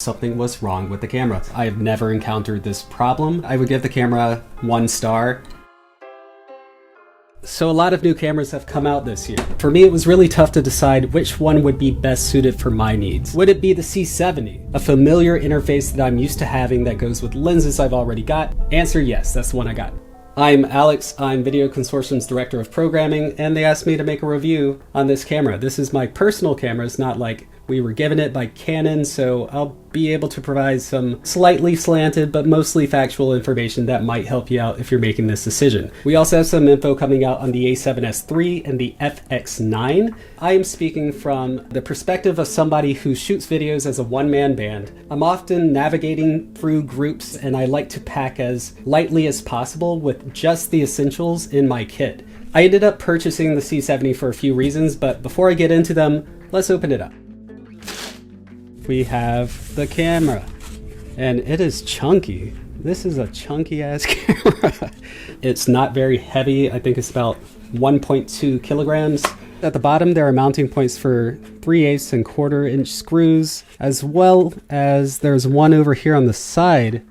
something was wrong with the camera. I have never encountered this problem. I would give the camera 1 star. So a lot of new cameras have come out this year. For me, it was really tough to decide which one would be best suited for my needs. Would it be the C70, a familiar interface that I'm used to having that goes with lenses I've already got? Answer yes, that's the one I got. I'm Alex, I'm Video Consortium's Director of Programming, and they asked me to make a review on this camera. This is my personal camera, it's not like we were given it by Canon, so I'll be able to provide some slightly slanted but mostly factual information that might help you out if you're making this decision. We also have some info coming out on the A7S III and the FX9. I am speaking from the perspective of somebody who shoots videos as a one-man band. I'm often navigating through groups and I like to pack as lightly as possible with just the essentials in my kit. I ended up purchasing the C70 for a few reasons, but before I get into them, let's open it up. We have the camera, and it is chunky. This is a chunky ass camera. It's not very heavy. I think it's about 1.2 kilograms. At the bottom, there are mounting points for 3/8 and 1/4 inch screws, as well as there's one over here on the side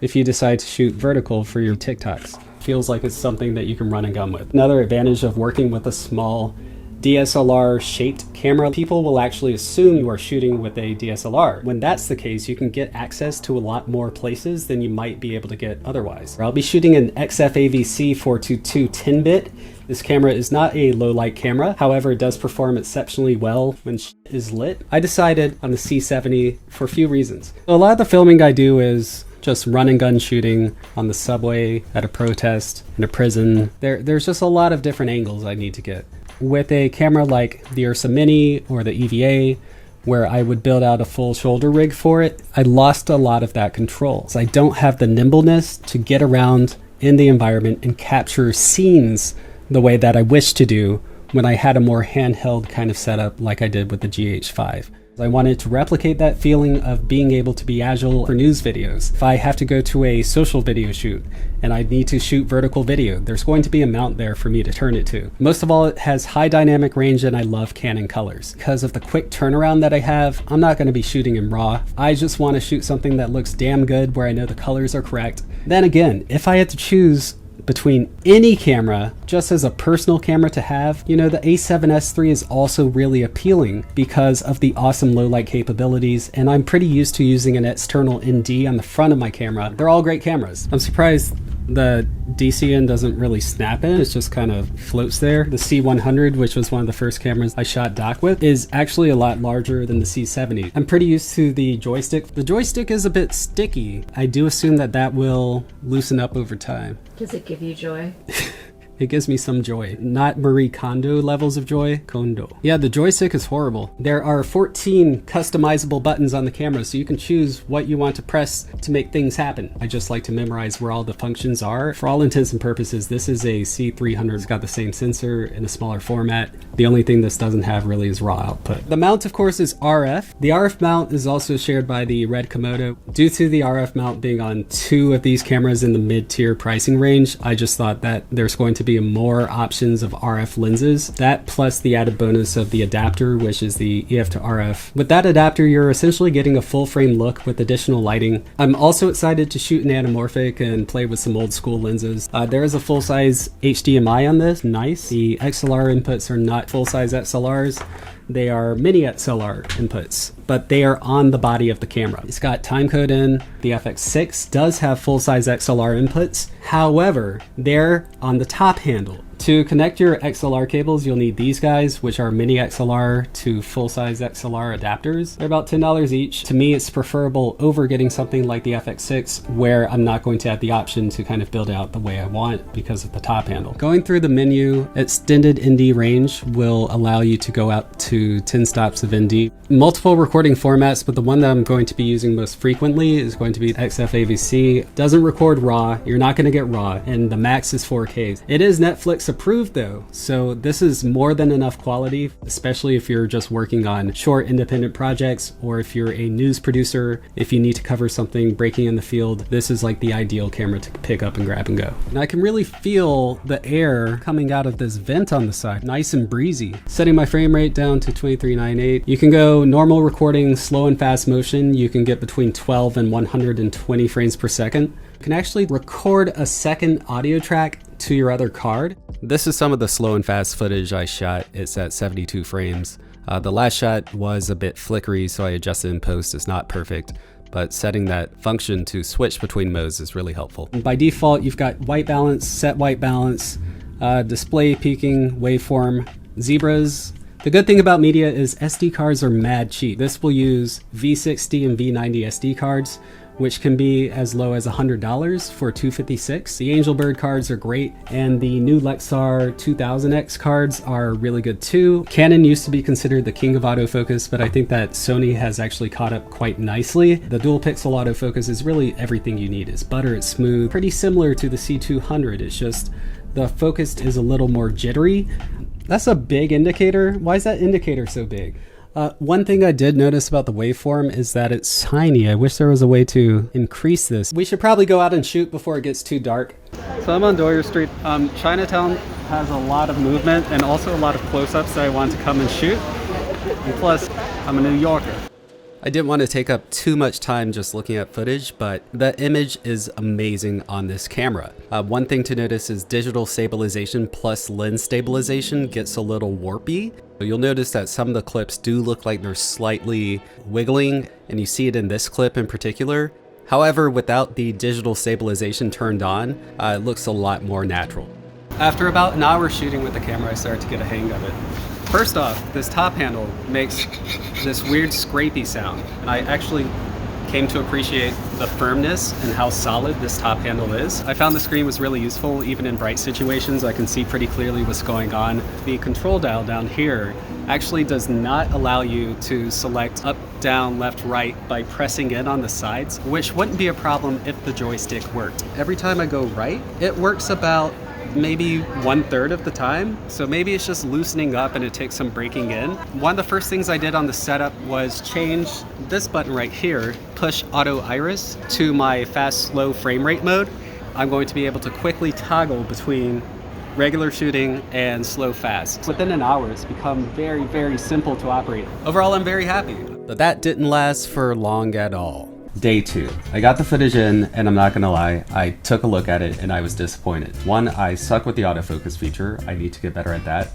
if you decide to shoot vertical for your TikToks. Feels like it's something that you can run and gun with. Another advantage of working with a small DSLR shaped camera, people will actually assume you are shooting with a DSLR. When that's the case, you can get access to a lot more places than you might be able to get otherwise. I'll be shooting an XF-AVC 422 10-bit. This camera is not a low light camera, however it does perform exceptionally well when is lit. I decided on the C70 for a few reasons. So a lot of the filming I do is just run and gun shooting on the subway, at a protest, in a prison. There's just a lot of different angles I need to get. With a camera like the Ursa Mini or the EVA, where I would build out a full shoulder rig for it, I lost a lot of that control. So I don't have the nimbleness to get around in the environment and capture scenes the way that I wish to do when I had a more handheld kind of setup like I did with the GH5. I wanted to replicate that feeling of being able to be agile for news videos. If I have to go to a social video shoot and I need to shoot vertical video, there's going to be a mount there for me to turn it to. Most of all, it has high dynamic range and I love Canon colors. Because of the quick turnaround that I have, I'm not going to be shooting in RAW. I just want to shoot something that looks damn good where I know the colors are correct. Then again, if I had to choose between any camera, just as a personal camera to have, you know, the A7S III is also really appealing because of the awesome low light capabilities, and I'm pretty used to using an external ND on the front of my camera. They're all great cameras. I'm surprised the DCN doesn't really snap in, it just kind of floats there. The C100, which was one of the first cameras I shot doc with, is actually a lot larger than the C70. I'm pretty used to the joystick. The joystick is a bit sticky. I do assume that that will loosen up over time. Does it give you joy? It gives me some joy. Not Marie Kondo levels of joy. Kondo. Yeah, the joystick is horrible. There are 14 customizable buttons on the camera, so you can choose what you want to press to make things happen. I just like to memorize where all the functions are. For all intents and purposes, this is a C300. It's got the same sensor in a smaller format. The only thing this doesn't have really is raw output. The mount, of course, is RF. The RF mount is also shared by the Red Komodo. Due to the RF mount being on 2 of these cameras in the mid-tier pricing range, I just thought that there's going to be more options of RF lenses. That plus the added bonus of the adapter, which is the EF to RF. With that adapter, you're essentially getting a full frame look with additional lighting. I'm also excited to shoot an anamorphic and play with some old school lenses. There is a full-size HDMI on this, nice. The XLR inputs are not full-size XLRs. They are mini XLR inputs, but they are on the body of the camera. It's got timecode in. The FX6 does have full-size XLR inputs. However, they're on the top handle. To connect your XLR cables, you'll need these guys, which are mini XLR to full-size XLR adapters. They're about $10 each. To me, it's preferable over getting something like the FX6, where I'm not going to have the option to kind of build out the way I want because of the top handle. Going through the menu, extended ND range will allow you to go out to 10 stops of ND. Multiple recording formats, but the one that I'm going to be using most frequently is going to be XF-AVC. Doesn't record RAW. You're not going to get RAW, and the max is 4K. It is Netflix approved though, so this is more than enough quality, especially if you're just working on short independent projects, or if you're a news producer, if you need to cover something breaking in the field. This is like the ideal camera to pick up and grab and go. And I can really feel the air coming out of this vent on the side, nice and breezy. Setting my frame rate down to 2398. You can go normal record recording slow and fast motion, you can get between 12 and 120 frames per second. You can actually record a second audio track to your other card. This is some of the slow and fast footage I shot. It's at 72 frames. The last shot was a bit flickery, so I adjusted in post. It's not perfect, but setting that function to switch between modes is really helpful. And by default, you've got white balance, set white balance, display peaking, waveform, zebras. The good thing about media is SD cards are mad cheap. This will use V60 and V90 SD cards, which can be as low as $100 for 256. The Angelbird cards are great, and the new Lexar 2000X cards are really good too. Canon used to be considered the king of autofocus, but I think that Sony has actually caught up quite nicely. The dual pixel autofocus is really everything you need. It's butter, it's smooth, pretty similar to the C200. It's just the focus is a little more jittery. That's a big indicator. Why is that indicator so big? One thing I did notice about the waveform is that it's tiny. I wish there was a way to increase this. We should probably go out and shoot before it gets too dark. So I'm on Doyer Street. Chinatown has a lot of movement and also a lot of close-ups that I want to come and shoot. And plus, I'm a New Yorker. I didn't want to take up too much time just looking at footage, but the image is amazing on this camera. One thing to notice is digital stabilization plus lens stabilization gets a little warpy. You'll notice that some of the clips do look like they're slightly wiggling, and you see it in this clip in particular. However, without the digital stabilization turned on, it looks a lot more natural. After about an hour shooting with the camera, I started to get a hang of it. First off, this top handle makes this weird scrapey sound, and I actually came to appreciate the firmness and how solid this top handle is. I found the screen was really useful even in bright situations. I can see pretty clearly what's going on. The control dial down here actually does not allow you to select up, down, left, right by pressing in on the sides, which wouldn't be a problem if the joystick worked. Every time I go right, it works about maybe 1/3 of the time. So maybe it's just loosening up and it takes some breaking in. One of the first things I did on the setup was change this button right here, push auto iris to my fast slow frame rate mode. I'm going to be able to quickly toggle between regular shooting and slow fast. Within an hour, it's become very, very simple to operate. Overall, I'm very happy. But that didn't last for long at all. Day 2. I got the footage in, and I'm not gonna lie, I took a look at it and I was disappointed. 1, I suck with the autofocus feature. I need to get better at that.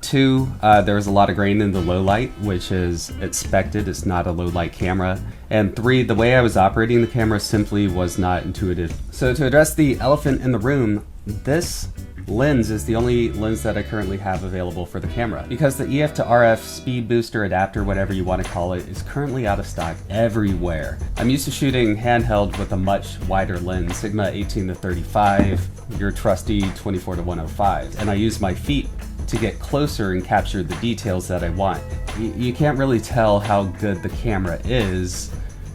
2, there was a lot of grain in the low light, which is expected. It's not a low light camera. And 3, the way I was operating the camera simply was not intuitive. So to address the elephant in the room, this lens is the only lens that I currently have available for the camera, because the EF to RF speed booster adapter, whatever you want to call it, is currently out of stock everywhere. I'm used to shooting handheld with a much wider lens, Sigma 18 to 35, your trusty 24 to 105, and I use my feet to get closer and capture the details that I want. You can't really tell how good the camera is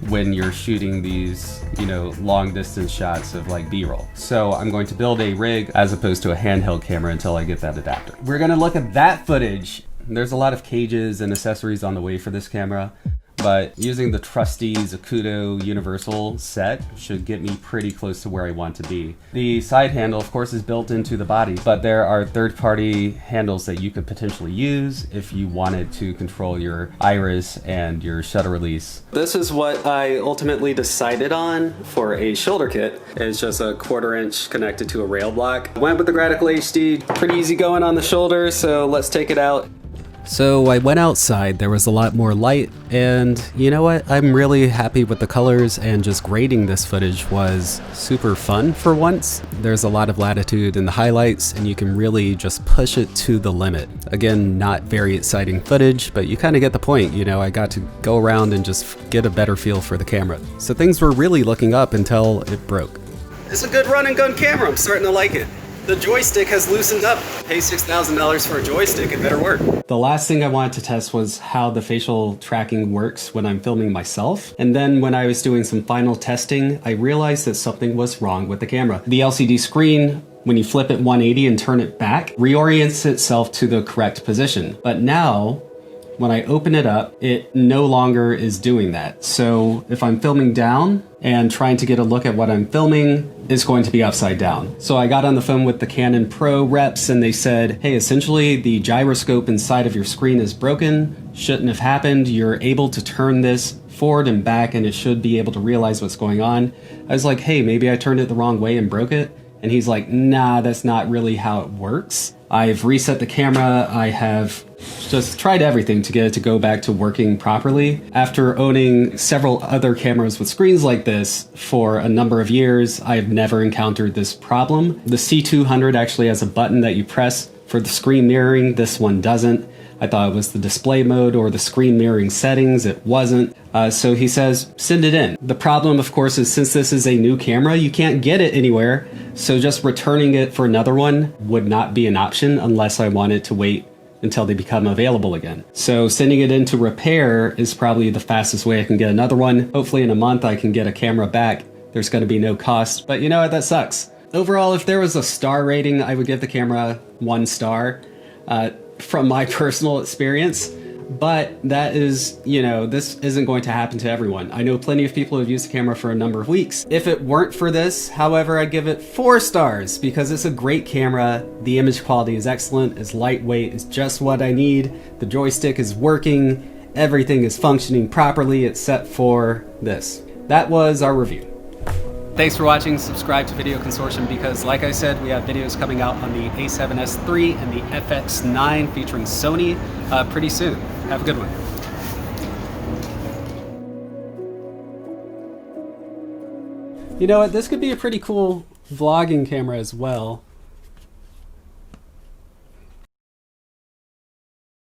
when you're shooting these, long distance shots of like B-roll. So I'm going to build a rig as opposed to a handheld camera until I get that adapter. We're gonna look at that footage. There's a lot of cages and accessories on the way for this camera, but using the trusty Zacuto universal set should get me pretty close to where I want to be. The side handle, of course, is built into the body, but there are third-party handles that you could potentially use if you wanted to control your iris and your shutter release. This is what I ultimately decided on for a shoulder kit. It's just a 1/4 inch connected to a rail block. Went with the Gradical HD, pretty easy going on the shoulder, so let's take it out. So I went outside, there was a lot more light, and you know what? I'm really happy with the colors, and just grading this footage was super fun for once. There's a lot of latitude in the highlights, and you can really just push it to the limit. Again, not very exciting footage, but you kind of get the point. I got to go around and just get a better feel for the camera. So things were really looking up until it broke. It's a good run and gun camera, I'm starting to like it. The joystick has loosened up. Pay $6,000 for a joystick, it better work. The last thing I wanted to test was how the facial tracking works when I'm filming myself. And then when I was doing some final testing, I realized that something was wrong with the camera. The LCD screen, when you flip it 180 and turn it back, reorients itself to the correct position. But now, when I open it up, it no longer is doing that. So if I'm filming down and trying to get a look at what I'm filming, it's going to be upside down. So I got on the phone with the Canon Pro reps and they said, hey, essentially the gyroscope inside of your screen is broken. shouldn't have happened. You're able to turn this forward and back and it should be able to realize what's going on. I was like, hey, maybe I turned it the wrong way and broke it. And he's like, nah, that's not really how it works. I've reset the camera. I have just tried everything to get it to go back to working properly. After owning several other cameras with screens like this for a number of years, I've never encountered this problem. The C200 actually has a button that you press for the screen mirroring. This one doesn't. I thought it was the display mode or the screen mirroring settings. It wasn't. So he says, send it in. The problem, of course, is since this is a new camera, you can't get it anywhere. So just returning it for another one would not be an option unless I wanted to wait until they become available again. So sending it in to repair is probably the fastest way I can get another one. Hopefully in a month I can get a camera back. There's going to be no cost, but you know what, that sucks. Overall, if there was a star rating, I would give the camera 1 star from my personal experience. But that is, you know, this isn't going to happen to everyone. I know plenty of people who have used the camera for a number of weeks. If it weren't for this, however, I'd give it 4 stars because it's a great camera. The image quality is excellent, it's lightweight, it's just what I need. The joystick is working, everything is functioning properly except for this. That was our review. Thanks for watching. Subscribe to Video Consortium because, like I said, we have videos coming out on the A7S III and the FX9 featuring Sony pretty soon. Have a good one. You know what? This could be a pretty cool vlogging camera as well.